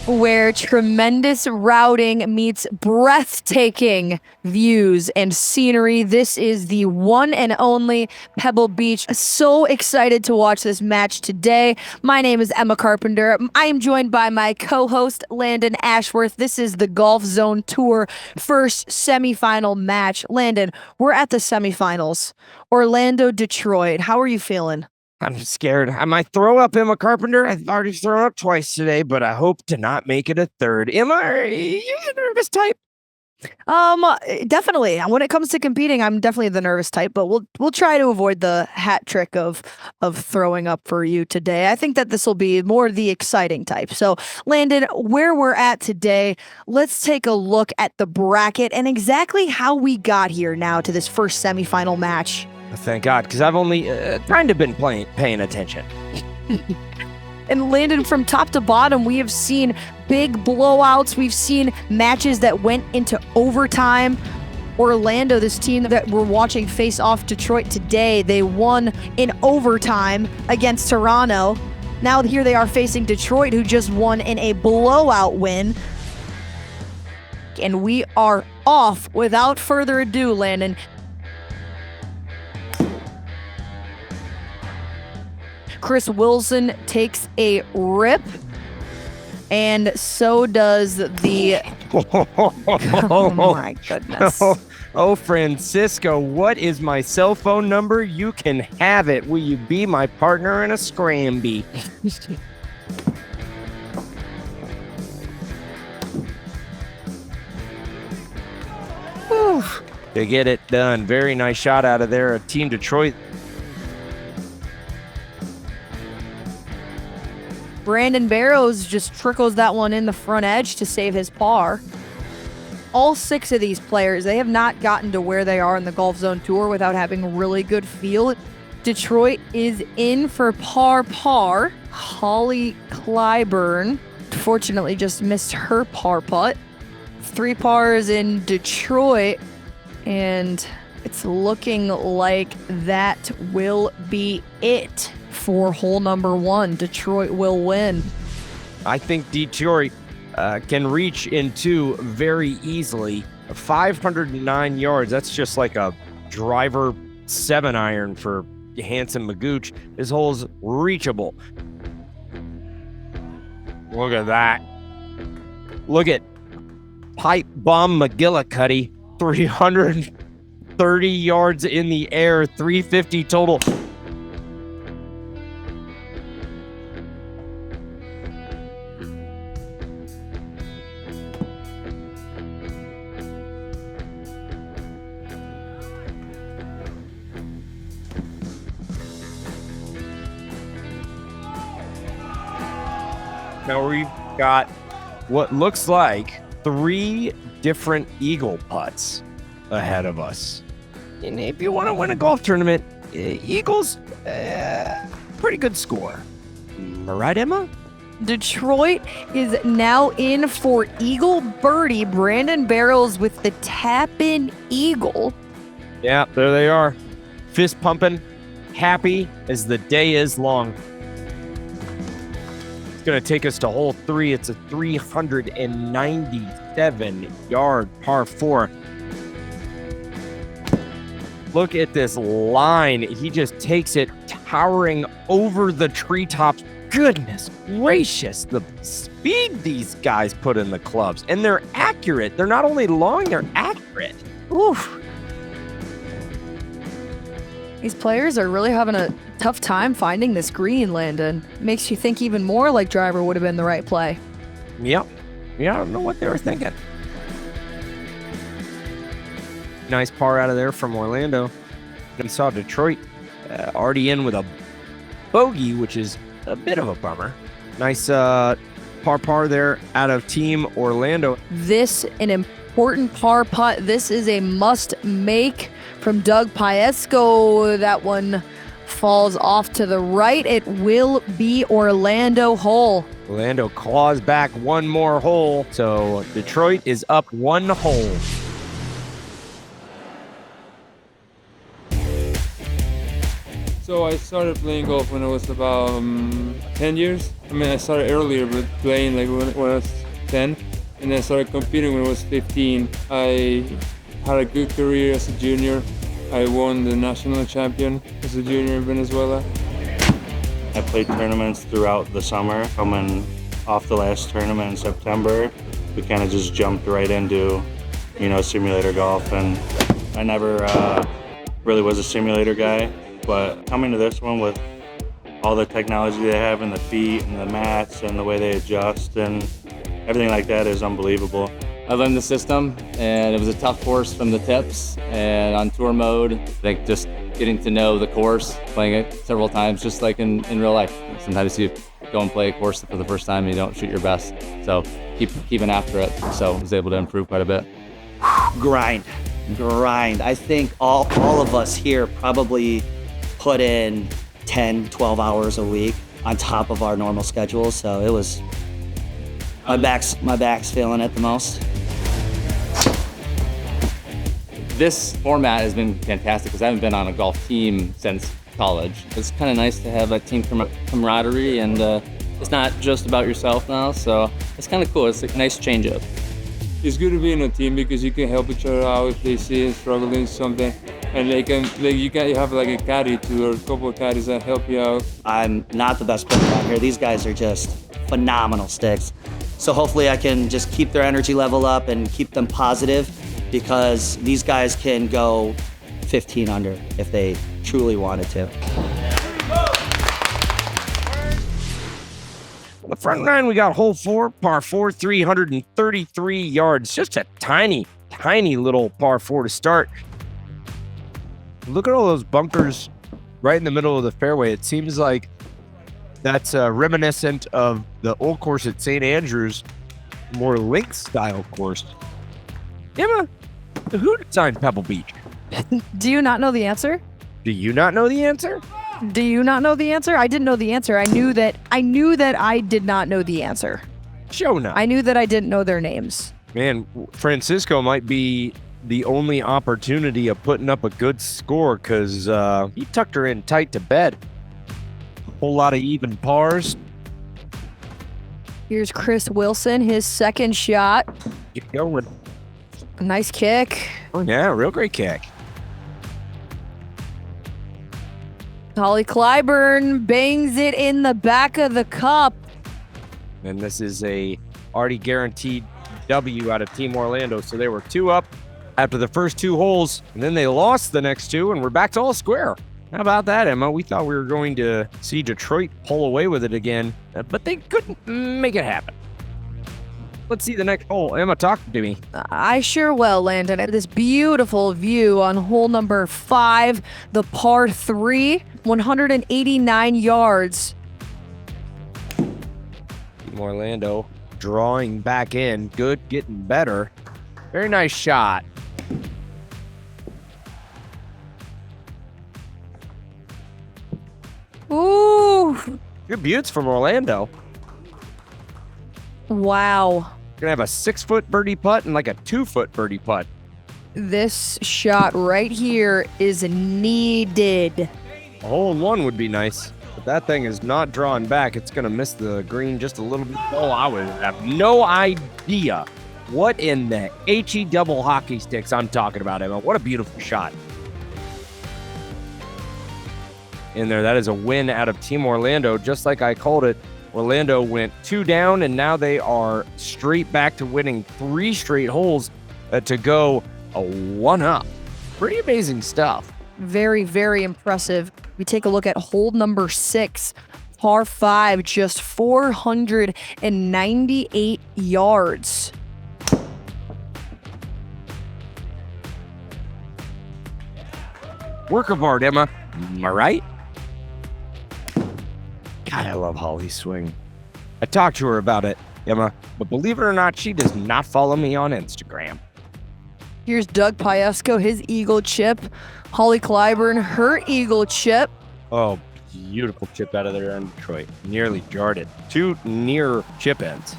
where tremendous routing meets breathtaking views and scenery. This is the one and only Pebble Beach. So excited to watch this match today. My name is Emma Carpenter. I am joined by my co-host Landon Ashworth. This is the GOLFZON Tour first semifinal match. Landon, we're at the semifinals. Orlando, Detroit. How are you feeling? I'm scared. I might throw up, Emma Carpenter. I've already thrown up twice today, but I hope to not make it a third. Emma, are you the nervous type? Definitely. When it comes to competing, I'm definitely the nervous type, but we'll try to avoid the hat trick of throwing up for you today. I think that this will be more the exciting type. So, Landon, where we're at today, let's take a look at the bracket and exactly how we got here now to this first semifinal match. Thank God, because I've only kind of been paying attention. And Landon, from top to bottom, we have seen big blowouts. We've seen matches that went into overtime. Orlando, this team that we're watching face off Detroit today, they won in overtime against Toronto. Now here they are facing Detroit, who just won in a blowout win. And we are off without further ado, Landon. Chris Wilson takes a rip, and so does the... Oh my goodness. Oh, Francisco, what is my cell phone number? You can have it. Will you be my partner in a scramby? To get it done. Very nice shot out of there. Team Detroit. Brandon Barrows just trickles that one in the front edge to save his par. All 6 of these players, they have not gotten to where they are in the GOLFZON Tour without having a really good feel. Detroit is in for par. Holly Clyburn, fortunately, just missed her par putt. 3 pars in Detroit, and it's looking like that will be it. For hole number 1, Detroit will win. I think Detroit can reach into very easily 509 yards. That's just like a driver 7-iron for Hanson Magooch. This hole's reachable. Look at that. Look at Pipe Bomb McGillicuddy. 330 yards in the air, 350 total. Now we've got what looks like 3 different eagle putts ahead of us. And if you want to win a golf tournament, eagles, pretty good score. Am I right, Emma? Detroit is now in for eagle birdie. Brandon Barrows with the tap-in eagle. Yeah, there they are. Fist pumping, happy as the day is long. It's going to take us to hole 3. It's a 397-yard par 4. Look at this line. He just takes it towering over the treetops. Goodness gracious, the speed these guys put in the clubs. And they're accurate. They're not only long, they're accurate. Oof. These players are really having a tough time finding this green, Landon. Makes you think even more like driver would have been the right play. Yep. Yeah, I don't know what they were thinking. Nice par out of there from Orlando. We saw Detroit already in with a bogey, which is a bit of a bummer. Nice par there out of Team Orlando. This an important par putt. This is a must make from Doug Piesco. That one falls off to the right. It will be Orlando hole. Orlando claws back one more hole, so Detroit is up 1 hole. So I started playing golf when I was about 10 years. I mean, I started earlier, but playing like when I was 10. And then I started competing when I was 15. I had a good career as a junior. I won the national champion as a junior in Venezuela. I played tournaments throughout the summer. Coming off the last tournament in September, we kind of just jumped right into, simulator golf. And I never really was a simulator guy, but coming to this one with all the technology they have in the feet and the mats and the way they adjust and everything like that is unbelievable. I learned the system, and it was a tough course from the tips. And on tour mode, I think just getting to know the course, playing it several times, just like in real life. Sometimes you go and play a course for the first time and you don't shoot your best. So keeping after it. So I was able to improve quite a bit. Grind. I think all of us here probably put in 10, 12 hours a week on top of our normal schedule. So it was, my back's feeling it the most. This format has been fantastic because I haven't been on a golf team since college. It's kind of nice to have a team camaraderie, and it's not just about yourself now, so it's kind of cool. It's a nice change up. It's good to be in a team because you can help each other out if they see it struggling something, and you have like a caddy too, or a couple of caddies that help you out. I'm not the best player out here. These guys are just phenomenal sticks. So hopefully I can just keep their energy level up and keep them positive, because these guys can go 15 under if they truly wanted to. On the front nine, we got hole 4, par 4, 333 yards. Just a tiny, tiny little par 4 to start. Look at all those bunkers right in the middle of the fairway. It seems like that's reminiscent of the old course at St. Andrews, more links-style course. Emma, who designed Pebble Beach? Do you not know the answer? Do you not know the answer? Do you not know the answer? I didn't know the answer. I knew that I did not know the answer. Show now. I knew that I didn't know their names. Man, Francisco might be the only opportunity of putting up a good score, because he tucked her in tight to bed. A whole lot of even pars. Here's Chris Wilson, his second shot. Get going. Nice kick. Oh, yeah, real great kick. Holly Clyburn bangs it in the back of the cup. And this is a already guaranteed W out of Team Orlando. So they were 2 up after the first 2 holes, and then they lost the next 2, and we're back to all square. How about that, Emma? We thought we were going to see Detroit pull away with it again, but they couldn't make it happen. Let's see the next hole. Emma, talk to me. I sure will, Landon. This beautiful view on hole number 5, the par 3, 189 yards. Team Orlando drawing back in. Good, getting better. Very nice shot. Ooh. Good buttes from Orlando. Wow. Gonna have a 6-foot birdie putt and like a 2-foot birdie putt. This shot right here is needed. A hole in 1 would be nice, but that thing is not drawing back. It's gonna miss the green just a little bit. Oh, I would have no idea what in the HE double hockey sticks I'm talking about, Emma. What a beautiful shot. In there, that is a win out of Team Orlando, just like I called it. Orlando went 2 down, and now they are straight back to winning 3 straight holes to go a 1 up. Pretty amazing stuff. Very, very impressive. We take a look at hole number 6, par 5, just 498 yards. Work of art, Emma. Am I right? God, I love Holly's swing. I talked to her about it, Emma, but believe it or not, she does not follow me on Instagram. Here's Doug Piesco, his eagle chip. Holly Clyburn, her eagle chip. Oh, beautiful chip out of there in Detroit. Nearly jarred it. 2 near chip ends.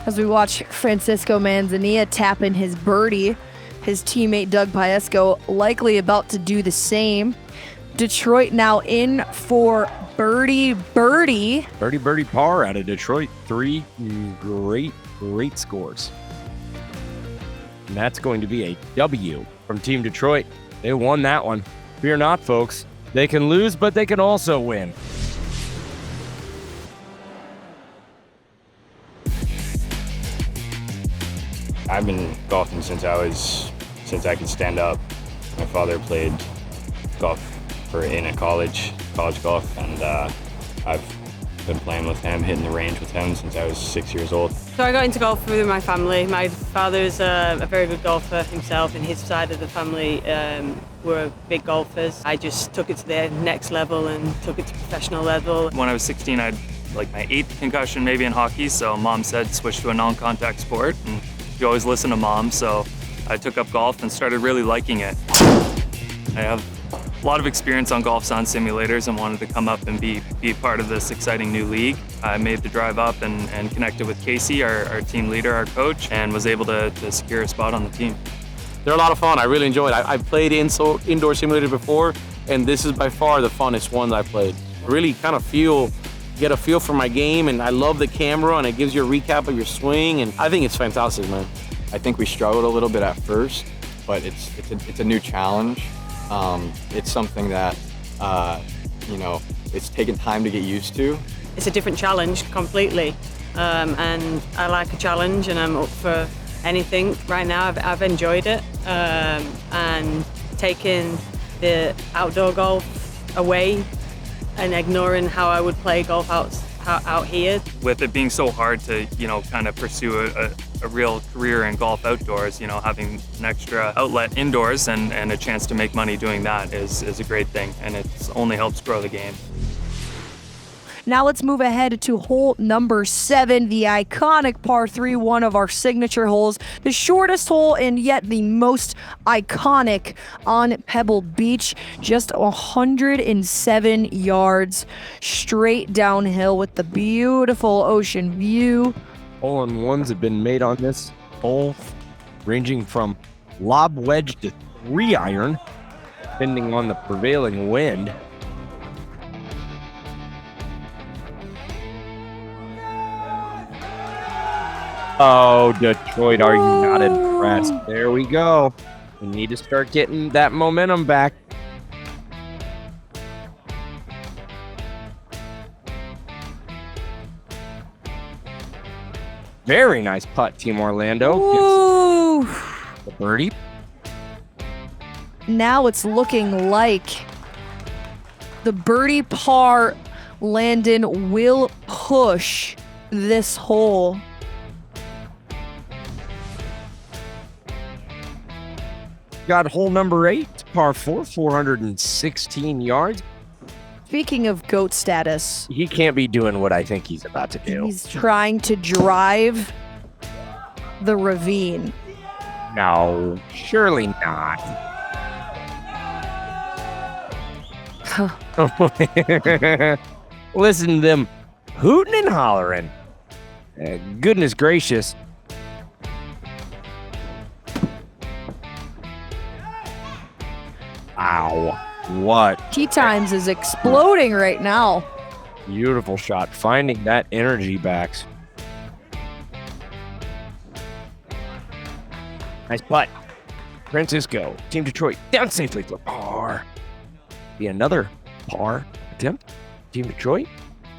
As we watch Francisco Manzanilla tap in his birdie. His teammate Doug Piesco likely about to do the same. Detroit now in for birdie. Birdie par out of Detroit. 3 great scores. And that's going to be a W from Team Detroit. They won that one. Fear not, folks. They can lose, but they can also win. I've been golfing since I could stand up. My father played golf in a college golf, and I've been playing with him, hitting the range with him since I was 6 years old. So I got into golf through my family. My father's a very good golfer himself, and his side of the family were big golfers. I just took it to the next level and took it to professional level. When I was 16, I had like my 8th concussion maybe in hockey, so mom said switch to a non-contact sport, and you always listen to mom, so I took up golf and started really liking it. I have a lot of experience on GOLFZON simulators and wanted to come up and be part of this exciting new league. I made the drive up and connected with Casey, our team leader, our coach, and was able to secure a spot on the team. They're a lot of fun. I really enjoy it. I've played indoor simulators before, and this is by far the funnest one I've played. I really kind of get a feel for my game, and I love the camera, and it gives you a recap of your swing, and I think it's fantastic, man. I think we struggled a little bit at first, but it's a new challenge. It's something that, it's taken time to get used to. It's a different challenge completely, and I like a challenge, and I'm up for anything right now. I've enjoyed it, and taking the outdoor golf away and ignoring how I would play golf out here. With it being so hard to, kind of pursue a real career in golf outdoors, having an extra outlet indoors and a chance to make money doing that is a great thing, and it only helps grow the game. Now let's move ahead to hole number 7, the iconic par 3, one of our signature holes, the shortest hole and yet the most iconic on Pebble Beach. Just 107 yards straight downhill with the beautiful ocean view. Hole-in-ones have been made on this hole, ranging from lob wedge to 3-iron, depending on the prevailing wind. Oh, Detroit, are you not impressed? There we go. We need to start getting that momentum back. Very nice putt, Team Orlando. Ooh. The birdie. Now it's looking like the birdie par Landon will push this hole. Got hole number 8, par 4, 416 yards. Speaking of GOAT status, He can't be doing what I think he's about to do. he's trying to drive the ravine. No, surely not. Listen to them hooting and hollering. Goodness gracious. Ow. What? Tee Times is exploding right now. Beautiful shot. Finding that energy back. Nice putt. Francisco. Team Detroit down safely for par. Be another par attempt. Team Detroit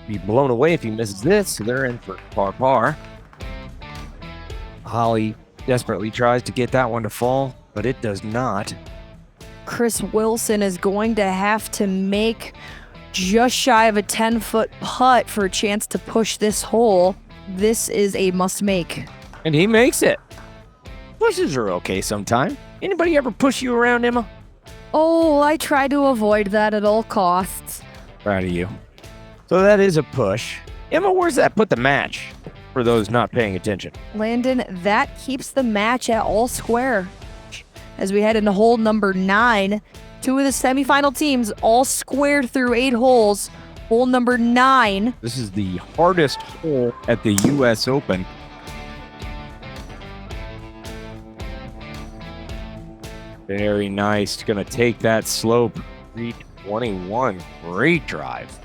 be blown away if he misses this, so they're in for par. Holly desperately tries to get that one to fall, but it does not. Chris Wilson is going to have to make just shy of a 10-foot putt for a chance to push this hole. This is a must make. And he makes it. Pushes are okay sometime. Anybody ever push you around, Emma? Oh, I try to avoid that at all costs. Proud of you. So that is a push. Emma, where's that put the match? For those not paying attention. Landon, that keeps the match at all square. As we head into hole number 9, 2 of the semifinal teams all squared through 8 holes. Hole number 9. This is the hardest hole at the U.S. Open. Very nice. Gonna take that slope. 321. Great drive.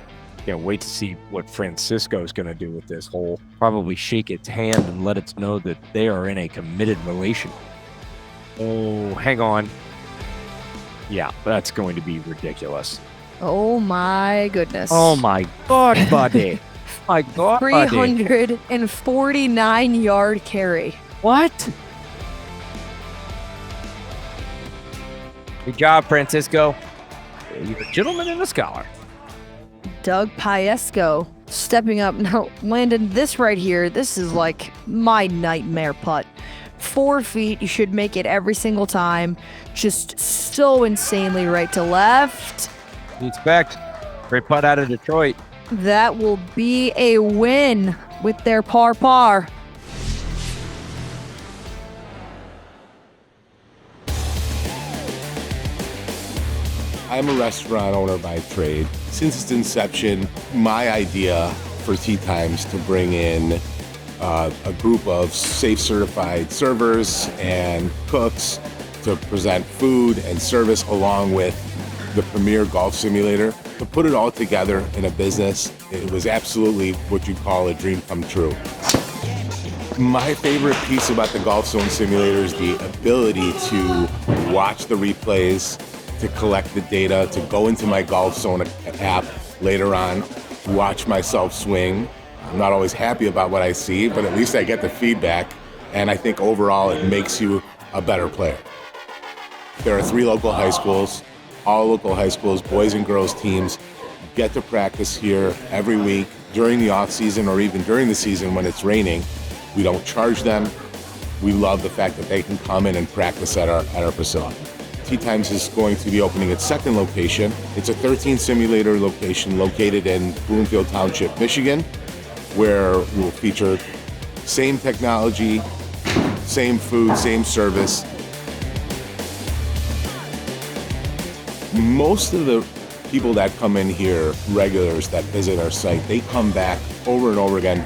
Can't wait to see what Francisco's gonna do with this hole. Probably shake its hand and let it know that they are in a committed relation. Oh, hang on. Yeah, that's going to be ridiculous. Oh my goodness. Oh my God, buddy. My God, buddy. 349-yard carry. What? Good job, Francisco. You're a gentleman and a scholar. Doug Piesco stepping up. Now, Landon, this right here, this is like my nightmare putt. 4 feet, you should make it every single time. Just so insanely right to left. You expect. Great putt out of Detroit. That will be a win with their par. I'm a restaurant owner by trade. Since its inception, my idea for Tee Times to bring in a group of safe certified servers and cooks to present food and service along with the premier golf simulator. To put it all together in a business, it was absolutely what you'd call a dream come true. My favorite piece about the GOLFZON simulator is the ability to watch the replays, to collect the data, to go into my GOLFZON app later on, watch myself swing. I'm not always happy about what I see, but at least I get the feedback, and I think overall it makes you a better player. There are 3 local high schools. All local high schools, boys and girls teams, get to practice here every week during the off season or even during the season when it's raining. We don't charge them. We love the fact that they can come in and practice at our facility. Tee Times is going to be opening its 2nd location. It's a 13 simulator location located in Bloomfield Township, Michigan, where we'll feature same technology, same food, same service. Most of the people that come in here, regulars that visit our site, they come back over and over again.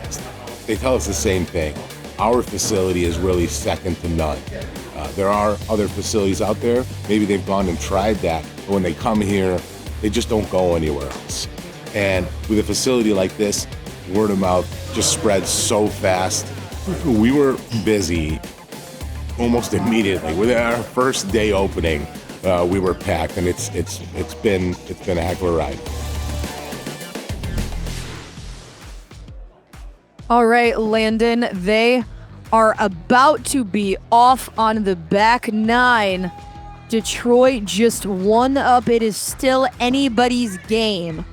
They tell us the same thing. Our facility is really second to none. There are other facilities out there. Maybe they've gone and tried that, but when they come here, they just don't go anywhere else. And with a facility like this, word of mouth just spreads so fast. We were busy almost immediately. Within our first day opening, we were packed, and it's been a heck of a ride. All right, Landon, they are about to be off on the back 9. Detroit just 1 up. It is still anybody's game.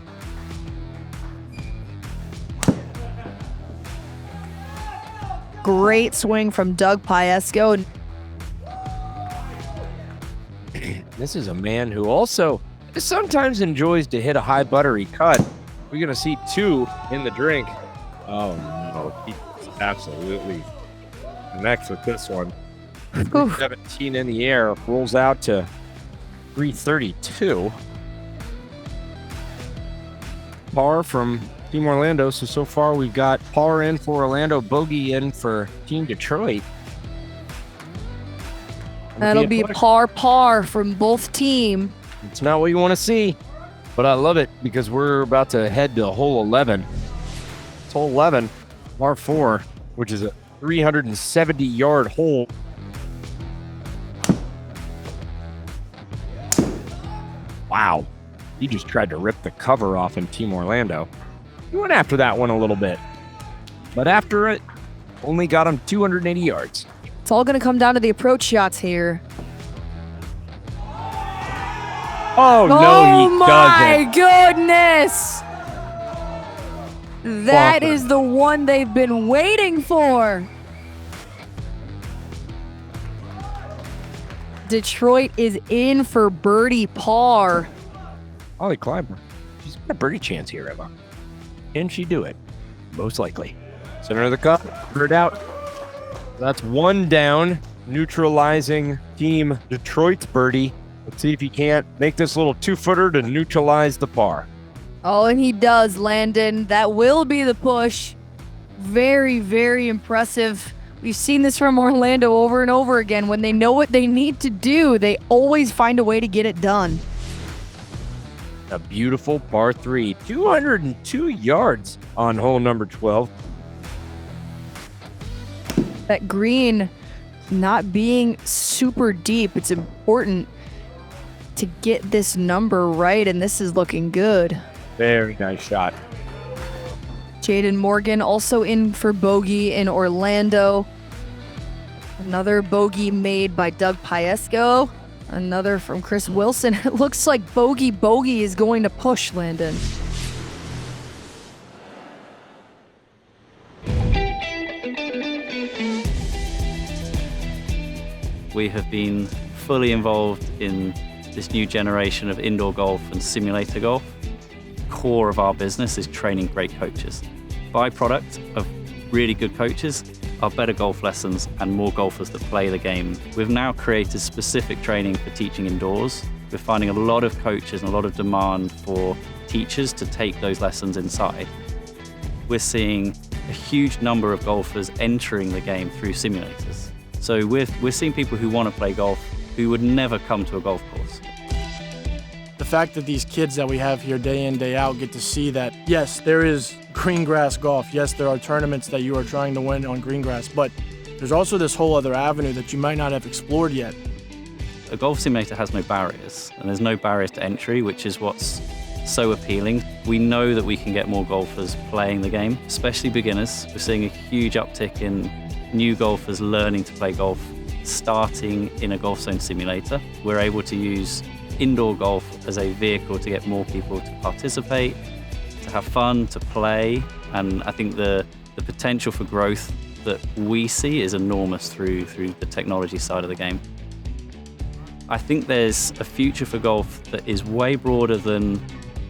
Great swing from Doug Piesco. This is a man who also sometimes enjoys to hit a high buttery cut. We're going to see 2 in the drink. Oh, no. He absolutely connects with this one. 17 in the air. Rolls out to 332. Par from Team Orlando. So far we've got par in for Orlando, bogey in for Team Detroit. That'll be par from both teams. It's not what you want to see, but I love it because we're about to head to hole 11. It's hole 11, par 4, which is a 370-yard hole. Wow. He just tried to rip the cover off in Team Orlando. He went after that one a little bit, but after it, only got him 280 yards. It's all going to come down to the approach shots here. Oh, no, he doesn't. Oh, my goodness. That is the one they've been waiting for. Detroit is in for birdie par. Holly Clyburn, she's got a birdie chance here, Emma. Can she do it? Most likely. Center of the cup, put it out. That's 1 down, neutralizing Team Detroit's birdie. Let's see if he can't make this little 2-footer to neutralize the par. Oh, and he does, Landon. That will be the push. Very, very impressive We've seen this from Orlando over and over again. When they know what they need to do, they always find a way to get it done. A beautiful par 3, 202 yards on hole number 12. That green not being super deep, it's important to get this number right, and this is looking good. Very nice shot. Jaden Morgan also in for bogey in Orlando. Another bogey made by Doug Piesco. Another from Chris Wilson. It looks like bogey is going to push, Landon. We have been fully involved in this new generation of indoor golf and simulator golf. Core of our business is training great coaches. Byproduct of really good coaches are better golf lessons and more golfers that play the game. We've now created specific training for teaching indoors. We're finding a lot of coaches and a lot of demand for teachers to take those lessons inside. We're seeing a huge number of golfers entering the game through simulators. So we're seeing people who want to play golf who would never come to a golf course. The fact that these kids that we have here day in, day out get to see that, yes, there is green grass golf. Yes, there are tournaments that you are trying to win on green grass, but there's also this whole other avenue that you might not have explored yet. A golf simulator has no barriers, and there's no barriers to entry, which is what's so appealing. We know that we can get more golfers playing the game, especially beginners. We're seeing a huge uptick in new golfers learning to play golf, starting in a GOLFZON simulator. We're able to use indoor golf as a vehicle to get more people to participate, to have fun, to play, and I think the potential for growth that we see is enormous through the technology side of the game. I think there's a future for golf that is way broader than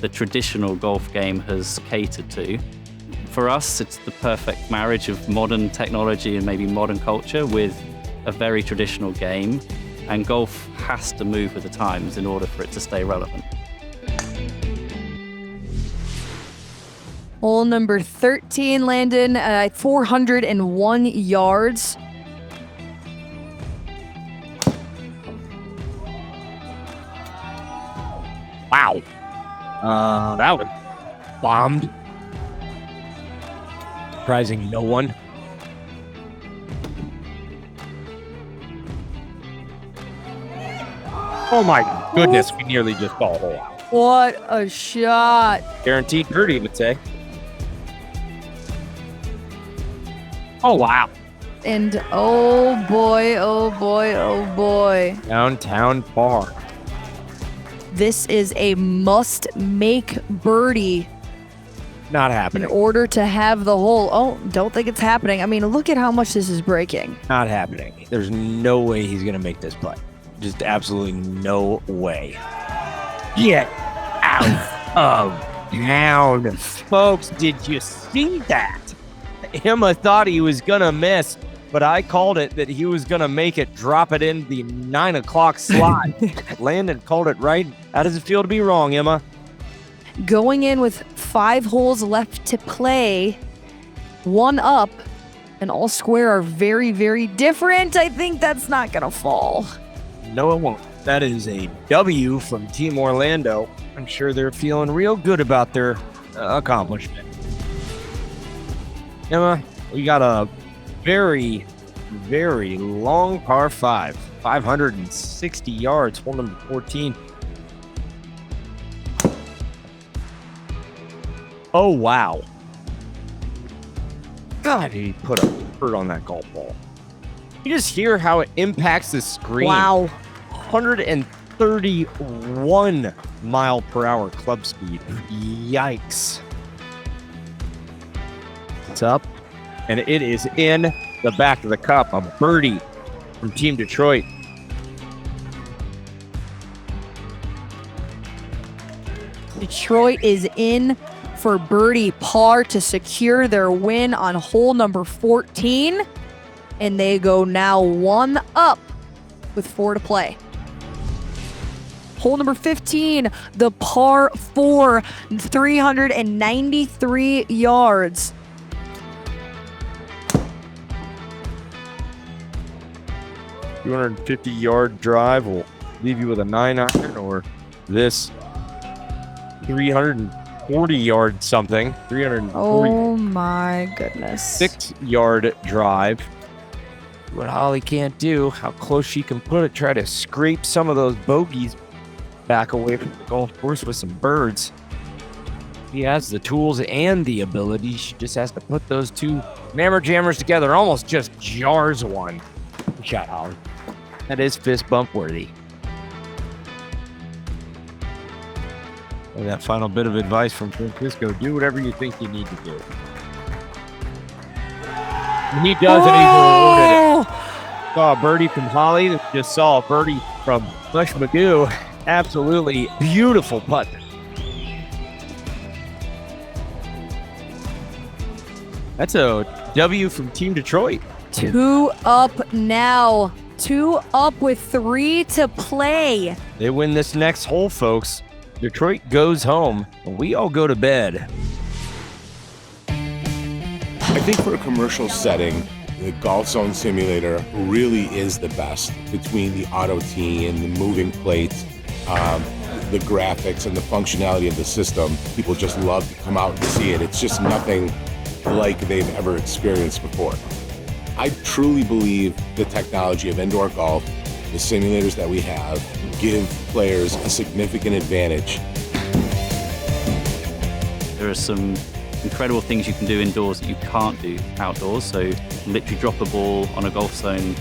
the traditional golf game has catered to. For us, it's the perfect marriage of modern technology and maybe modern culture with a very traditional game, and golf has to move with the times in order for it to stay relevant. Hole number 13, Landon, 401 yards. Wow. That was bombed. Surprising no one. Oh my goodness, we nearly just ball hole out. What a shot. Guaranteed birdie, would say. Oh, wow. And oh boy, oh boy, oh boy. Downtown par. This is a must-make birdie Not in happening. order to have the hole. Oh, don't think it's happening. I mean, look at how much this is breaking. Not happening. There's no way he's going to make this putt. Just absolutely no way. Get out of town. Folks, did you see that? Emma thought he was going to miss, but I called it that he was going to make it, drop it in the 9 o'clock slot. Landon called it right. How does it feel to be wrong, Emma? Going in with 5 holes left to play, 1 up, and all square are very, very different. I think that's not going to fall. No, it won't. That is a W from Team Orlando. I'm sure they're feeling real good about their accomplishment. Emma, we got a very, very long par 5. 560 yards, hole number 14. Oh, wow. God, he put a hurt on that golf ball. You just hear how it impacts the screen. Wow. 131 mile per hour club speed. Yikes. It's up, and it is in the back of the cup. A birdie from Team Detroit. Detroit is in for birdie par to secure their win on hole number 14. And they go now 1 up with 4 to play. Hole number 15, the par 4, 393 yards. 250-yard drive will leave you with a 9-iron, or this 340-yard something, 346-yard Oh my goodness. drive. What Holly can't do, how close she can put it, try to scrape some of those bogeys back away from the golf course with some birds. He has the tools and the ability. She just has to put those two mammer jammers together. Almost just jars one. Good shot, Holly. That is fist bump worthy. And that final bit of advice from Francisco: do whatever you think you need to do. And he does it. He's rewarded it. Saw a birdie from Holly. Just saw a birdie from Mush Magoo. Absolutely beautiful putt. That's a W from Team Detroit. 2 up now. 2 up with 3 to play. They win this next hole, folks. Detroit goes home, and we all go to bed. I think for a commercial setting, the GOLFZON simulator really is the best between the auto tee and the moving plate, the graphics and the functionality of the system. People just love to come out and see it. It's just nothing like they've ever experienced before. I truly believe the technology of indoor golf, the simulators that we have, give players a significant advantage. There are some incredible things you can do indoors that you can't do outdoors. So literally drop a ball on a GOLFZON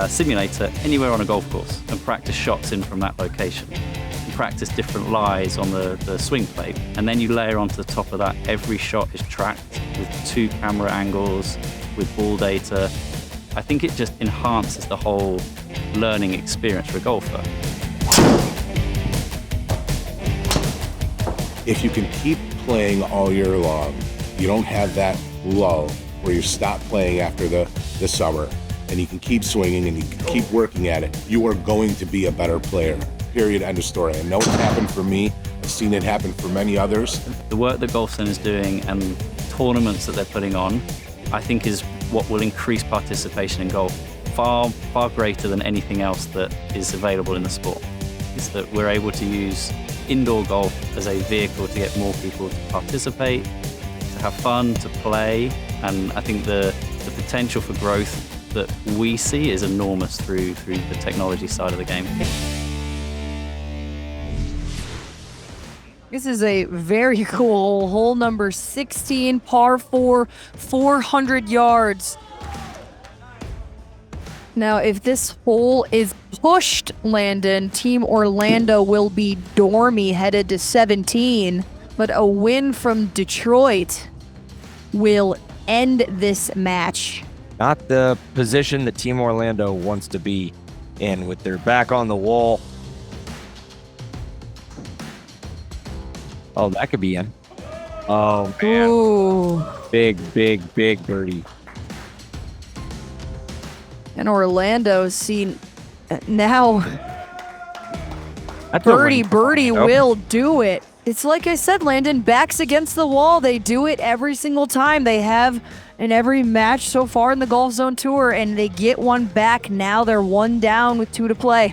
simulator anywhere on a golf course and practice shots in from that location. You practice different lies on the swing plate, and then you layer onto the top of that. Every shot is tracked with 2 camera angles, with ball data. I think it just enhances the whole learning experience for a golfer. If you can keep playing all year long, you don't have that lull where you stop playing after the summer, and you can keep swinging and you can keep working at it, you are going to be a better player. Period, end of story. I know it's happened for me. I've seen it happen for many others. The work that GOLFZON is doing and tournaments that they're putting on, I think is what will increase participation in golf far, far greater than anything else that is available in the sport. Is that we're able to use indoor golf as a vehicle to get more people to participate, to have fun, to play, and I think the potential for growth that we see is enormous through the technology side of the game. This is a very cool hole number 16, par 4, 400 yards. Now, if this hole is pushed, Landon, Team Orlando will be dormy headed to 17, but a win from Detroit will end this match. Not the position that Team Orlando wants to be in with their back on the wall. Oh, that could be in. Oh, man. Ooh. Big, big, big birdie. And Orlando's seen now. That's a Birdie Nope. will do it. It's like I said, Landon, backs against the wall. They do it every single time. They have in every match so far in the GOLFZON Tour, and they get one back. Now they're 1 down with 2 to play.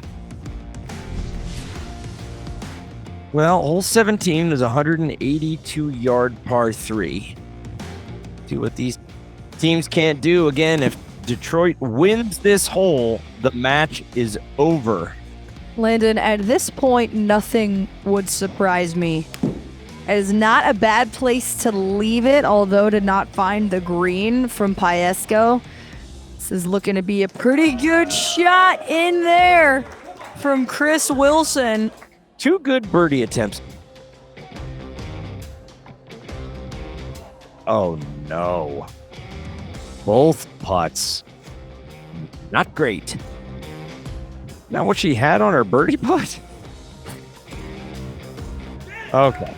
Well, hole 17 is a 182-yard par 3. See what these teams can't do. Again, if Detroit wins this hole, the match is over. Landon, at this point, nothing would surprise me. It is not a bad place to leave it, although to not find the green from Paesco. This is looking to be a pretty good shot in there from Chris Wilson. 2 good birdie attempts. Oh, no. Both putts. Not great. Not what she had on her birdie putt? Okay.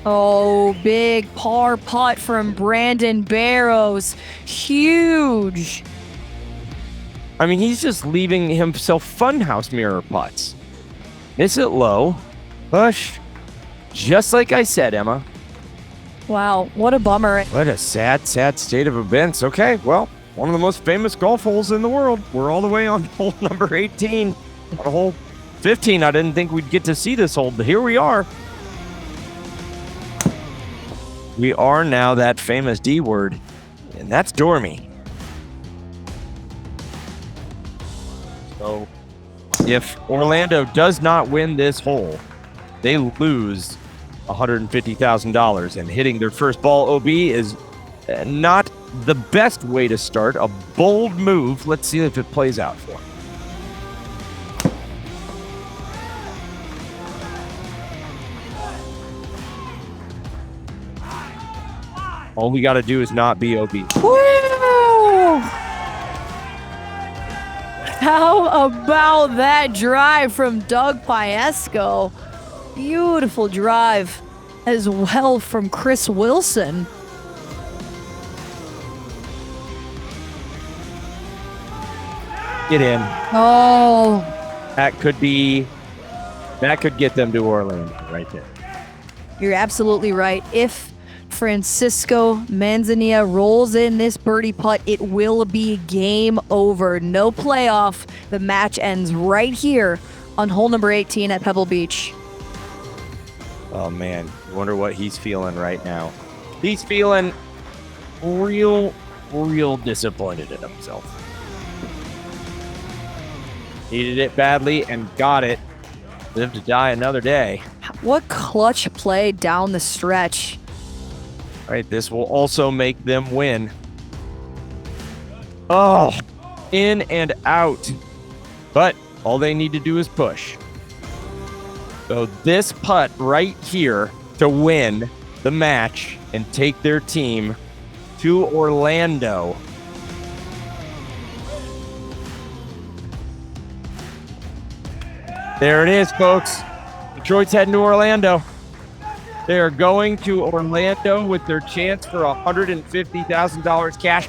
Oh, big par putt from Brandon Barrows. Huge. I mean, he's just leaving himself funhouse mirror putts. Miss it low. Push. Just like I said, Emma. Wow, what a bummer. What a sad, sad state of events. Okay, well, one of the most famous golf holes in the world. We're all the way on hole number 18. On hole 15, I didn't think we'd get to see this hole, but here we are. We are now that famous D word, and that's Dormy. So if Orlando does not win this hole, they lose $150,000, and hitting their first ball OB is not the best way to start. A bold move. Let's see if it plays out for them. All we got to do is not be OB. Woo! How about that drive from Doug Piesco? Beautiful drive as well from Chris Wilson. Get in. Oh, That could get them to Orlando right there. you're absolutely right. If Francisco Manzanilla rolls in this birdie putt, it will be game over. No playoff. The match ends right here on hole number 18 at Pebble Beach. Oh man, I wonder what he's feeling right now. He's feeling real disappointed in himself. Needed it badly and got it. Live to die another day. What clutch play down the stretch. All right, this will also make them win. Oh, in and out. But all they need to do is push. So this putt right here to win the match and take their team to Orlando. There it is, folks. Detroit's heading to Orlando. They are going to Orlando with their chance for $150,000 cash.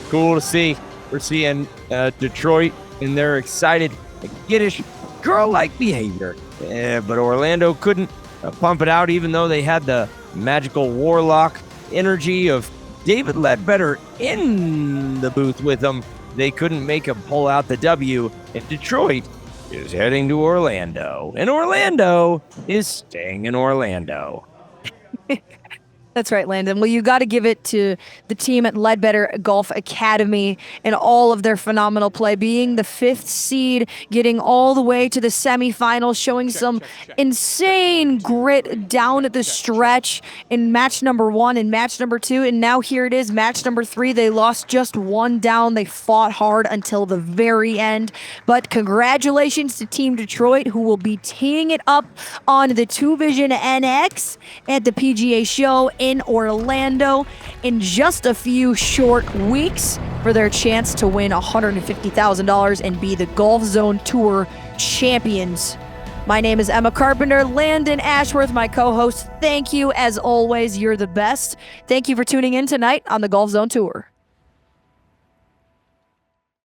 Cool to see. We're seeing Detroit in their excited, giddish, girl-like behavior. But Orlando couldn't pump it out, even though they had the magical warlock energy of David Leadbetter in the booth with them. They couldn't make him pull out the W, and Detroit is heading to Orlando, and Orlando is staying in Orlando. That's right, Landon. Well, you got to give it to the team at Leadbetter Golf Academy and all of their phenomenal play, being the 5th seed, getting all the way to the semifinals, showing some insane grit down at the stretch in match number 1 and match number 2. And now here it is, match number 3. They lost just 1 down. They fought hard until the very end. But congratulations to Team Detroit, who will be teeing it up on the 2 Vision NX at the PGA Show in Orlando in just a few short weeks for their chance to win $150,000 and be the GOLFZON Tour champions. My name is Emma Carpenter. Landon Ashworth, my co-host. Thank you, as always. You're the best. Thank you for tuning in tonight on the GOLFZON Tour.